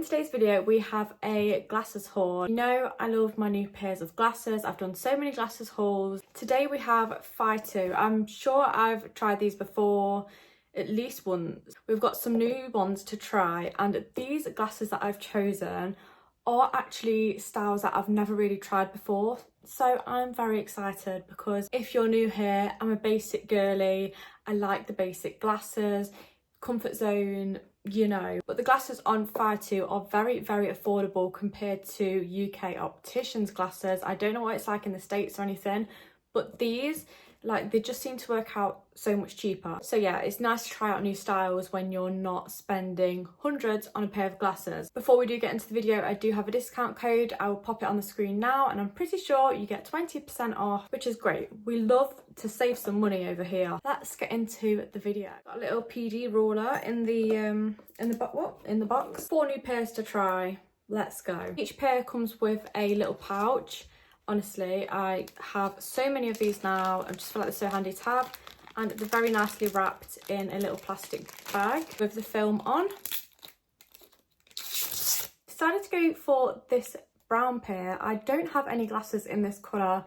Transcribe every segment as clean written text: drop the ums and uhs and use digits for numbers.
today's video we have a glasses haul. You know I love my new pairs of glasses. I've done so many glasses hauls. Today we have Fytoo. I'm sure I've tried these before at least once. We've got some new ones to try, and these glasses that I've chosen are actually styles that I've never really tried before. So I'm very excited because if you're new here, I'm a basic girly. I like the basic glasses, comfort zone, you know. But the glasses on Fytoo are very, very affordable compared to UK opticians glasses. I don't know what it's like in the States or anything, but these, like, they just seem to work out so much cheaper. So yeah, it's nice to try out new styles when you're not spending hundreds on a pair of glasses. Before we do get into the video, I do have a discount code. I will pop it on the screen now, and I'm pretty sure you get 20% off, which is great. We love to save some money over here. Let's get into the video. Got a little PD ruler in the box. 4 new pairs to try. Let's go. Each pair comes with a little pouch. Honestly, I have so many of these now. I just feel like they're so handy to have, and they're very nicely wrapped in a little plastic bag with the film on. Decided to go for this brown pair. I don't have any glasses in this colour,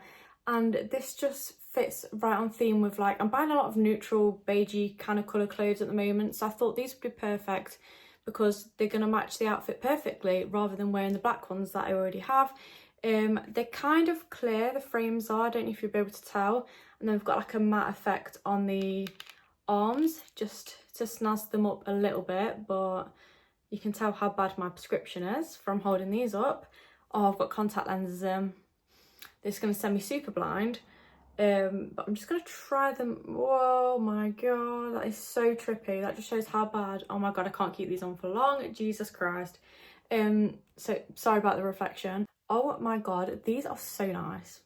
and this just fits right on theme with, like, I'm buying a lot of neutral beigey kind of colour clothes at the moment, so I thought these would be perfect because they're going to match the outfit perfectly rather than wearing the black ones that I already have. They're kind of clear, the frames are, I don't know if you'll be able to tell, and then we've got like a matte effect on the arms just to snazz them up a little bit, but you can tell how bad my prescription is from holding these up. Oh, I've got contact lenses in. This is going to send me super blind, but I'm just going to try them. Whoa my god, that is so trippy. That just shows how bad. Oh my god, I can't keep these on for long, Jesus Christ. So sorry about the reflection. Oh my god, these are so nice.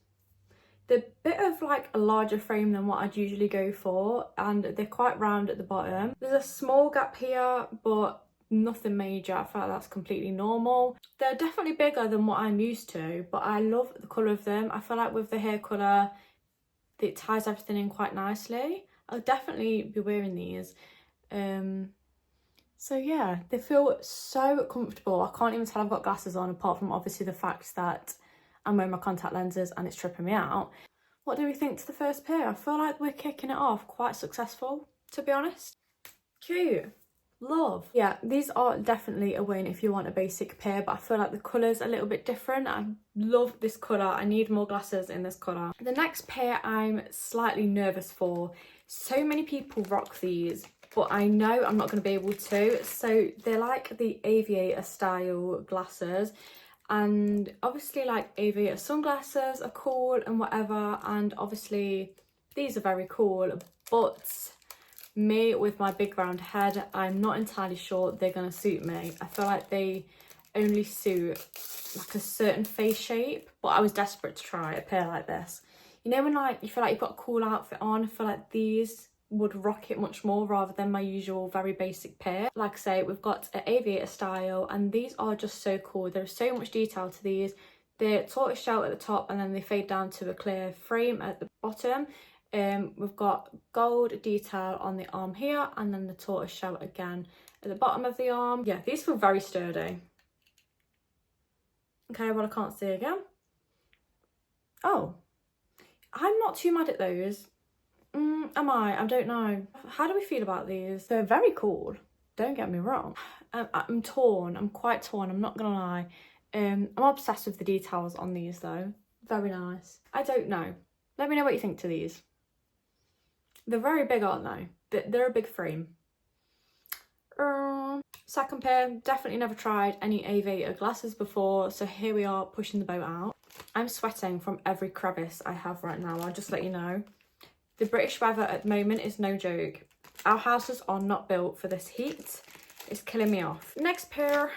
They're a bit of like a larger frame than what I'd usually go for, and they're quite round at the bottom. There's a small gap here, but nothing major. I feel like that's completely normal. They're definitely bigger than what I'm used to, but I love the colour of them. I feel like with the hair colour, it ties everything in quite nicely. I'll definitely be wearing these. So yeah, they feel so comfortable. I can't even tell I've got glasses on, apart from obviously the fact that I'm wearing my contact lenses and it's tripping me out. What do we think to the first pair? I feel like we're kicking it off quite successful, to be honest. Cute. Love. Yeah, these are definitely a win if you want a basic pair, but I feel like the colour's a little bit different. I love this colour. I need more glasses in this colour. The next pair I'm slightly nervous for. So many people rock these, but I know I'm not going to be able to. So they're like the aviator style glasses, and obviously like aviator sunglasses are cool and whatever, and obviously these are very cool, but me with my big round head, I'm not entirely sure they're going to suit me. I feel like they only suit like a certain face shape, but I was desperate to try a pair like this. You know when like you feel like you've got a cool outfit on, I feel like these would rock it much more rather than my usual very basic pair. Like I say, we've got an aviator style, and these are just so cool. There's so much detail to these. They're tortoise shell at the top, and then they fade down to a clear frame at the bottom. We've got gold detail on the arm here, and then the tortoise shell again at the bottom of the arm. Yeah, these feel very sturdy. Okay, well, I can't see again. Oh, I'm not too mad at those. Am I? I don't know. How do we feel about these? They're very cool, don't get me wrong. I'm torn. I'm quite torn, I'm not gonna lie. I'm obsessed with the details on these though. Very nice. I don't know. Let me know what you think to these. They're very big, aren't they? They're a big frame. Second pair, definitely never tried any aviator glasses before, so here we are pushing the boat out. I'm sweating from every crevice I have right now, I'll just let you know. The British weather at the moment is no joke. Our houses are not built for this heat. It's killing me off. Next pair,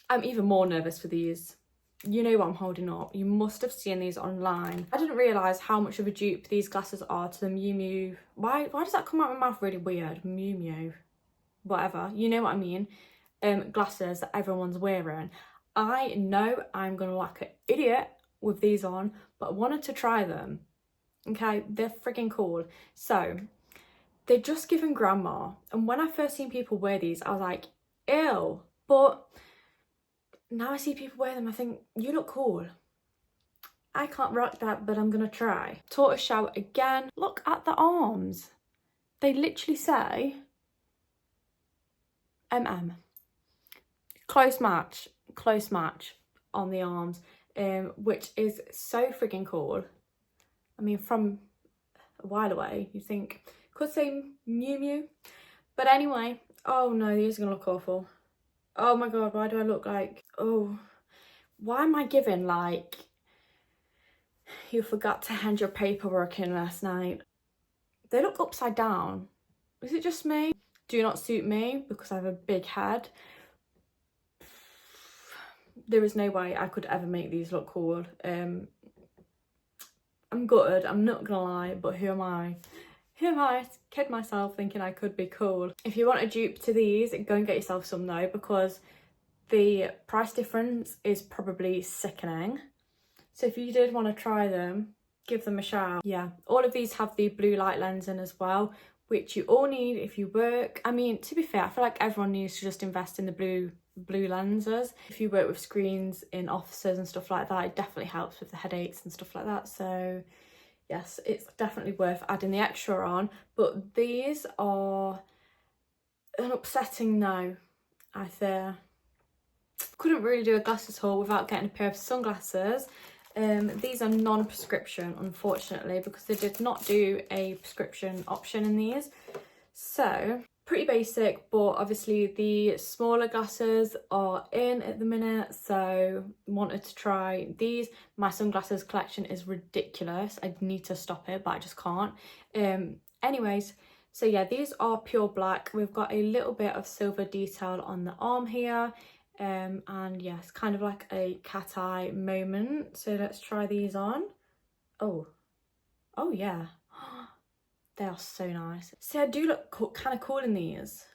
I'm even more nervous for these. You know what I'm holding up. You must have seen these online. I didn't realise how much of a dupe these glasses are to the Miu Miu. Why does that come out of my mouth really weird? Miu Miu. Whatever. You know what I mean. Glasses that everyone's wearing. I know I'm going to look like an idiot with these on, but I wanted to try them. Okay, they're freaking cool. So they're just giving grandma, and when I first seen people wear these I was like, ew, but now I see people wear them, I think, you look cool. I can't rock that, but I'm gonna try. Tortoise shell again. Look at the arms. They literally say MM. Close match on the arms, which is so frigging cool. I mean, from a while away, you think, could say Mew Mew. But anyway, oh no, these are gonna look awful. Oh my God, why do I look like, oh, why am I giving like, you forgot to hand your paperwork in last night? They look upside down. Is it just me? Do not suit me because I have a big head. There is no way I could ever make these look cool. I'm gutted, I'm not gonna lie, but who am I? Who am I to kid myself thinking I could be cool? If you want a dupe to these, go and get yourself some though, because the price difference is probably sickening. So if you did want to try them, give them a shout. Yeah, all of these have the blue light lens in as well, which you all need if you work. I mean, to be fair, I feel like everyone needs to just invest in the blue lenses. If you work with screens in offices and stuff like that, it definitely helps with the headaches and stuff like that. So yes, it's definitely worth adding the extra on. But these are an upsetting no, I fear. Couldn't really do a glasses haul without getting a pair of sunglasses. These are non-prescription, unfortunately, because they did not do a prescription option in these. So pretty basic, but obviously the smaller glasses are in at the minute, so wanted to try these. My sunglasses collection is ridiculous. I need to stop it, but I just can't. Anyways, so yeah, these are pure black. We've got a little bit of silver detail on the arm here. And yes, kind of like a cat eye moment. So let's try these on. Oh yeah. They are so nice. So I do look cool, kind of cool in these.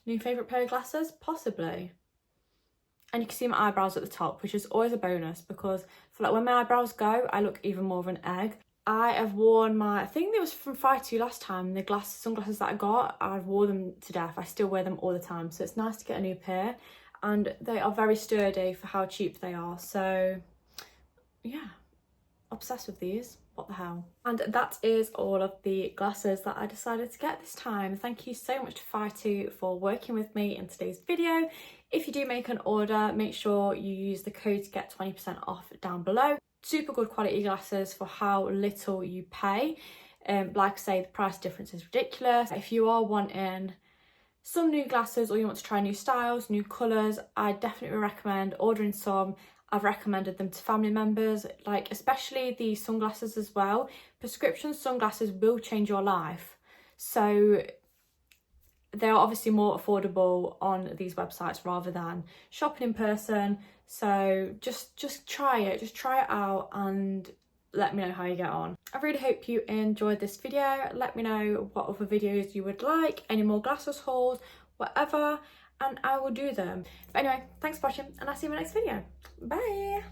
New favourite pair of glasses? Possibly. And you can see my eyebrows at the top, which is always a bonus because I feel like when my eyebrows go, I look even more of an egg. I have worn my, I think it was from Fytoo last time, the sunglasses that I got, I've worn them to death. I still wear them all the time, so it's nice to get a new pair. And they are very sturdy for how cheap they are, so yeah, obsessed with these. What the hell? And that is all of the glasses that I decided to get this time. Thank you so much to Fytoo for working with me in today's video. If you do make an order, make sure you use the code to get 20% off down below. Super good quality glasses for how little you pay. Like I say, the price difference is ridiculous. If you are wanting some new glasses or you want to try new styles, new colours, I definitely recommend ordering some. I've recommended them to family members, like especially the sunglasses as well. Prescription sunglasses will change your life. So they are obviously more affordable on these websites rather than shopping in person. So just try it, out and let me know how you get on. I really hope you enjoyed this video. Let me know what other videos you would like, any more glasses hauls, whatever, and I will do them. But anyway, thanks for watching and I'll see you in my next video. Bye!